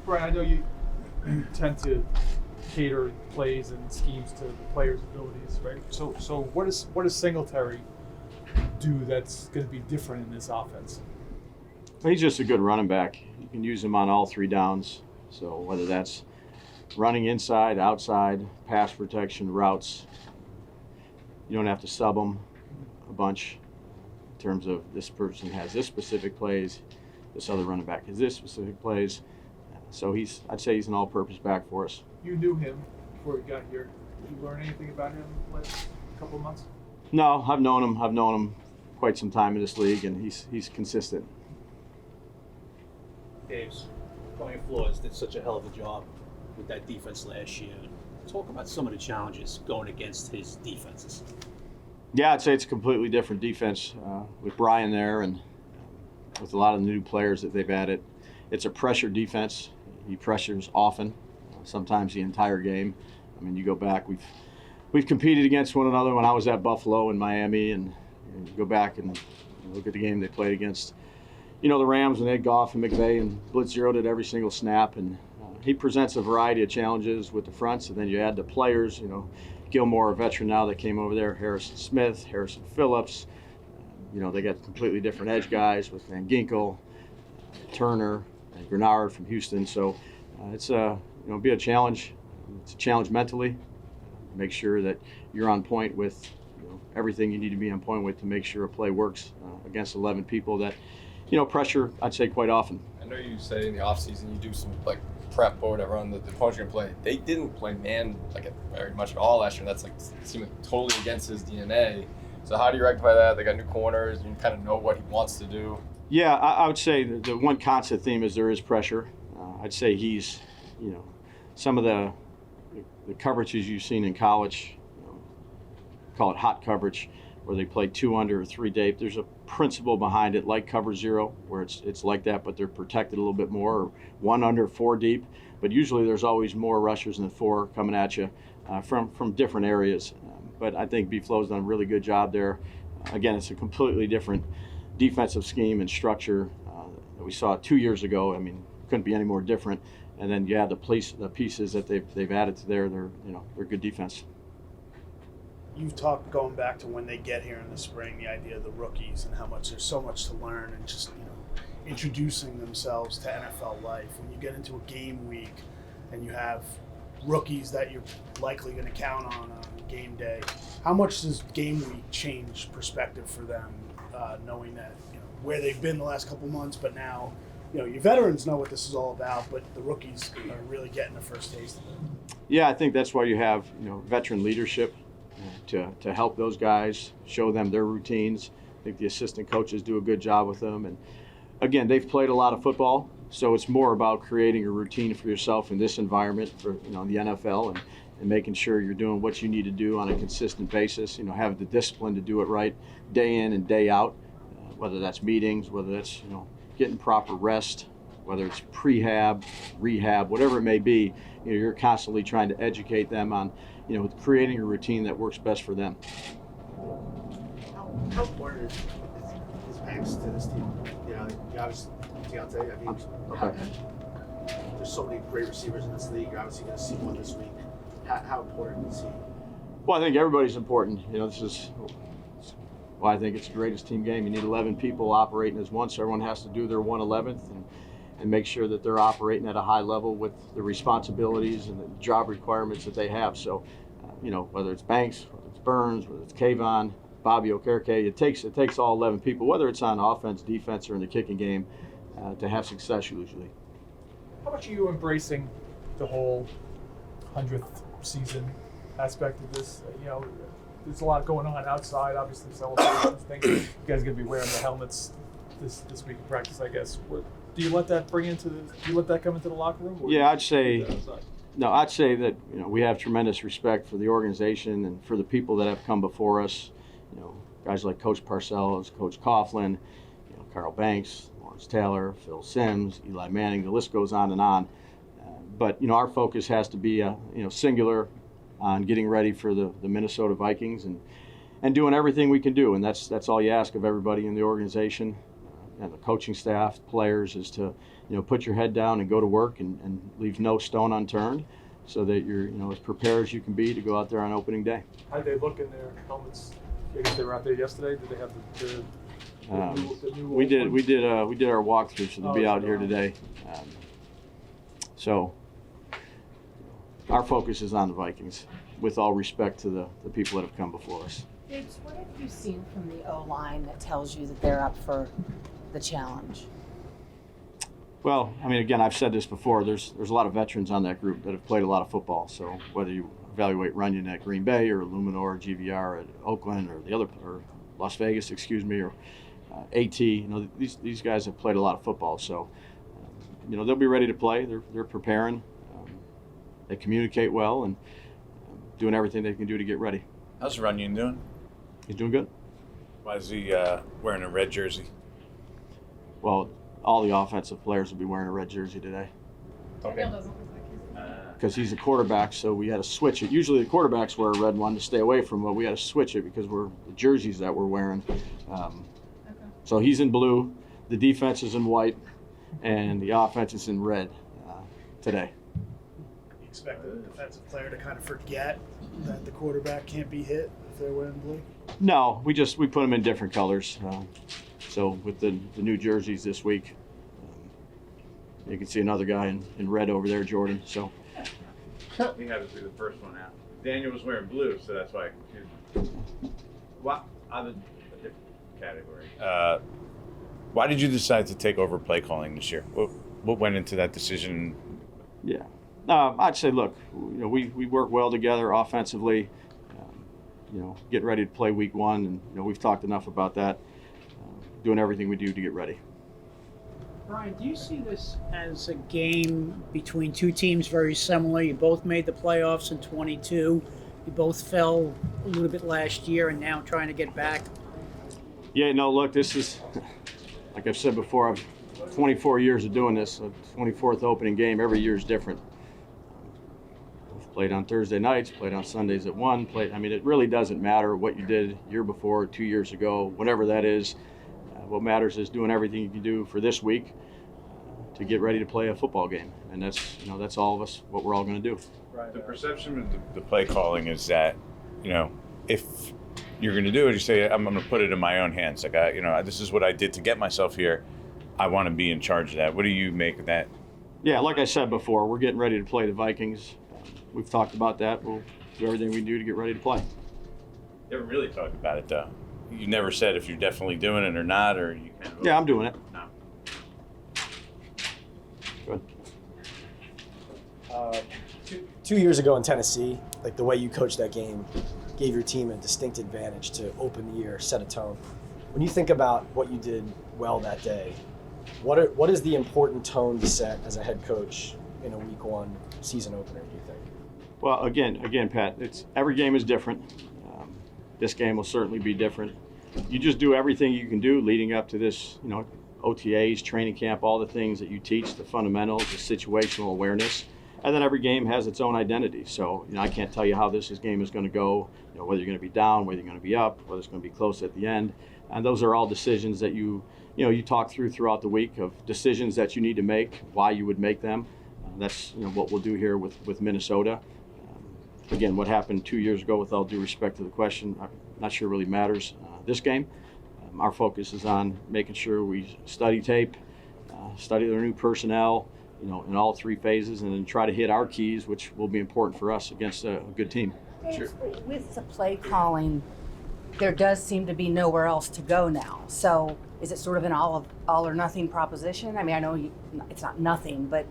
Brian, I know you tend to cater plays and schemes to the players' abilities, right? So what does Singletary do that's going to be different in this offense? He's just a good running back. You can use him on all three downs. So whether that's running inside, outside, pass protection, routes, you don't have to sub him a bunch in terms of this person has this specific plays, this other running back has this specific plays. So I'd say he's an all-purpose back for us. You knew him before he got here. Did you learn anything about him in the last couple of months? No, I've known him quite some time in this league, and he's consistent. Dave's Brian Flores did such a hell of a job with that defense last year. Talk about some of the challenges going against his defenses. Yeah, I'd say it's a completely different defense with Brian there and with a lot of the new players that they've added. It's a pressure defense. He pressures often, sometimes the entire game. I mean, you go back, we've competed against one another when I was at Buffalo and Miami, and you go back and look at the game they played against, the Rams and Ed Goff and McVay, and blitz zeroed at every single snap. And he presents a variety of challenges with the fronts, and then you add the players, Gilmore, a veteran now that came over there, Harrison Smith, Harrison Phillips. They got completely different edge guys with Van Ginkel, Turner, and Grenard from Houston. So it's be a challenge. It's a challenge mentally. Make sure that you're on point with everything you need to be on point with to make sure a play works against 11 people that pressure, I'd say, quite often. I know you say in the offseason you do some prep or whatever on the opponent's going to play. They didn't play man very much at all last year. That's seeming totally against his DNA. So how do you rectify that? They got new corners. You kind of know what he wants to do. Yeah, I would say the one constant theme is there is pressure. I'd say he's, some of the coverages you've seen in college, call it hot coverage, where they play 2 under or 3 deep. There's a principle behind it, like cover zero, where it's like that, but they're protected a little bit more, or 1 under 4 deep. But usually there's always more rushers than 4 coming at you from different areas. But I think B-Flow's done a really good job there. Again, it's a completely different defensive scheme and structure that we saw 2 years ago. I mean, couldn't be any more different. And then you add the pieces that they've added to there. They're good defense. You've talked going back to when they get here in the spring, the idea of the rookies and how much there's so much to learn and just introducing themselves to NFL life. When you get into a game week and you have rookies that you're likely going to count on game day, how much does game week change perspective for them, knowing that where they've been the last couple months, but now your veterans know what this is all about, but the rookies are really getting the first taste of it. Yeah, I think that's why you have veteran leadership to help those guys, show them their routines. I think the assistant coaches do a good job with them, and again, they've played a lot of football, so it's more about creating a routine for yourself in this environment for the NFL and making sure you're doing what you need to do on a consistent basis. Have the discipline to do it right day in and day out, whether that's meetings, whether that's getting proper rest, whether it's prehab, rehab, whatever it may be. You're constantly trying to educate them on creating a routine that works best for them. How important is Max to this team? You obviously, Okay. There's so many great receivers in this league. You're obviously going to see one this week. How important is he? Well, I think everybody's important. This is why I think it's the greatest team game. You need 11 people operating as one, so everyone has to do their 1/11th and make sure that they're operating at a high level with the responsibilities and the job requirements that they have. So, whether it's Banks, whether it's Burns, whether it's Kayvon, Bobby Okereke, it takes all 11 people, whether it's on offense, defense, or in the kicking game, to have success usually. How much are you embracing the whole 100th season aspect of this? There's a lot going on outside, obviously celebrations, things. You guys are going to be wearing the helmets this week in practice, I guess. Do you let that come into the locker room? Yeah, I'd say that we have tremendous respect for the organization and for the people that have come before us. Guys like Coach Parcells, Coach Coughlin, Carl Banks, Lawrence Taylor, Phil Simms, Eli Manning. The list goes on and on. But our focus has to be singular on getting ready for the Minnesota Vikings and doing everything we can do. And that's all you ask of everybody in the organization and the coaching staff, players, is to put your head down and go to work and leave no stone unturned, so that you're as prepared as you can be to go out there on opening day. How did they look in their helmets? I guess they were out there yesterday. Did they have the new We did ones? our walkthrough, so they'll be out here today. So our focus is on the Vikings, with all respect to the people that have come before us. Diggs, what have you seen from the O-line that tells you that they're up for the challenge? Well, I mean, again, I've said this before. There's a lot of veterans on that group that have played a lot of football. So whether you evaluate Runyon at Green Bay or Luminor, GVR at Oakland, or Las Vegas, or AT, these guys have played a lot of football. So they'll be ready to play. They're preparing. They communicate well and doing everything they can do to get ready. How's Runyon doing? He's doing good. Why is he wearing a red jersey? Well, all the offensive players will be wearing a red jersey today. Okay. Because he's a quarterback, so we had to switch it. Usually the quarterbacks wear a red one to stay away from it. We had to switch it because the jerseys that we're wearing. So he's in blue, the defense is in white, and the offense is in red today. You expect the defensive player to kind of forget that the quarterback can't be hit if they're wearing blue? No, we put them in different colors. So with the new jerseys this week, you can see another guy in red over there, Jordan. So We had to do the first one out. Daniel was wearing blue, so that's why I confused him. What other a different category? Why did you decide to take over play calling this year? What went into that decision? yeah, I'd say, look, we work well together offensively. Getting ready to play week one, and we've talked enough about that. Doing everything we do to get ready. Brian, do you see this as a game between two teams very similar? You both made the playoffs in 22. You both fell a little bit last year and now trying to get back. Yeah, no, look, this is, like I've said before, I've 24 years of doing this, a 24th opening game. Every year is different. We've played on Thursday nights, played on Sundays at 1. It really doesn't matter what you did year before, 2 years ago, whatever that is. What matters is doing everything you can do for this week to get ready to play a football game, and that's all of us. What we're all going to do. The perception of the play calling is that, if you're going to do it, you say, I'm going to put it in my own hands. Like, this is what I did to get myself here. I want to be in charge of that. What do you make of that? Yeah, like I said before, we're getting ready to play the Vikings. We've talked about that. We'll do everything we can do to get ready to play. You haven't really talked about it, though. You never said if you're definitely doing it or not, or you kind of. Yeah, I'm doing it. No. Good. Two years ago in Tennessee, like the way you coached that game gave your team a distinct advantage to open the year, set a tone. When you think about what you did well that day, what is the important tone to set as a head coach in a week one season opener, do you think? Well, again, Pat, every game is different. This game will certainly be different. You just do everything you can do leading up to this, OTAs, training camp, all the things that you teach, the fundamentals, the situational awareness. And then every game has its own identity. So, I can't tell you how this game is going to go, whether you're going to be down, whether you're going to be up, whether it's going to be close at the end. And those are all decisions that you talk throughout the week, of decisions that you need to make, why you would make them. That's what we'll do here with Minnesota. Again, what happened 2 years ago, with all due respect to the question, I'm not sure really matters this game. Our focus is on making sure we study tape, study their new personnel, in all three phases, and then try to hit our keys, which will be important for us against a good team. Sure. With the play calling, there does seem to be nowhere else to go now. So is it sort of an all or nothing proposition? I know it's not nothing, but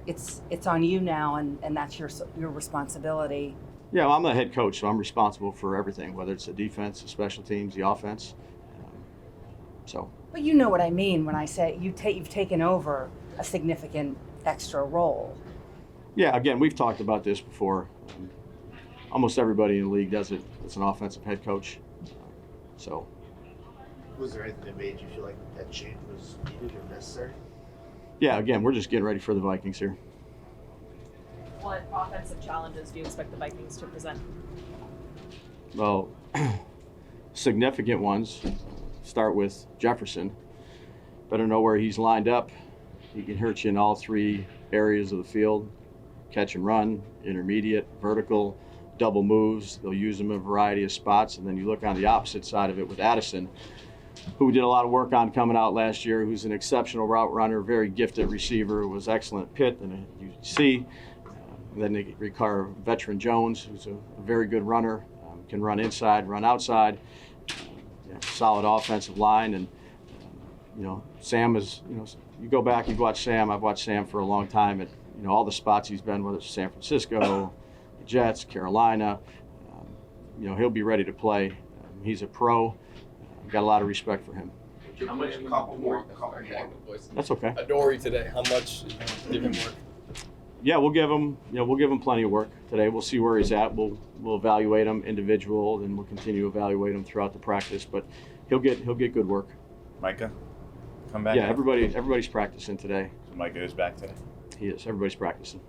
it's on you now, and that's your responsibility. Yeah, well, I'm the head coach, so I'm responsible for everything, whether it's the defense, the special teams, the offense. But you know what I mean when I say you've taken over a significant extra role. Yeah, again, we've talked about this before. Almost everybody in the league does it. It's an offensive head coach. Was there anything that made you feel like that change was needed or necessary? Yeah, again, we're just getting ready for the Vikings here. What offensive challenges do you expect the Vikings to present? Well, significant ones start with Jefferson. Better know where he's lined up He can hurt you in all three areas of the field: catch and run, intermediate, vertical, double moves. They'll use him in a variety of spots. And then you look on the opposite side of it with Addison, who we did a lot of work on coming out last year, who's an exceptional route runner, very gifted receiver, was excellent pit and you see. Then they require veteran Jones, who's a very good runner, can run inside, run outside, solid offensive line. And Sam is, you go back, you've watched Sam. I've watched Sam for a long time at all the spots he's been, whether it's San Francisco, the Jets, Carolina. He'll be ready to play. He's a pro. Got a lot of respect for him. How much? Couple more. That's okay. Adoree today. How much give him work? Yeah, we'll give him plenty of work today. We'll see where he's at. We'll evaluate him individual, and we'll continue to evaluate him throughout the practice. But he'll get good work. Micah, come back. Yeah, everybody's practicing today. So Micah is back today. He is. Everybody's practicing.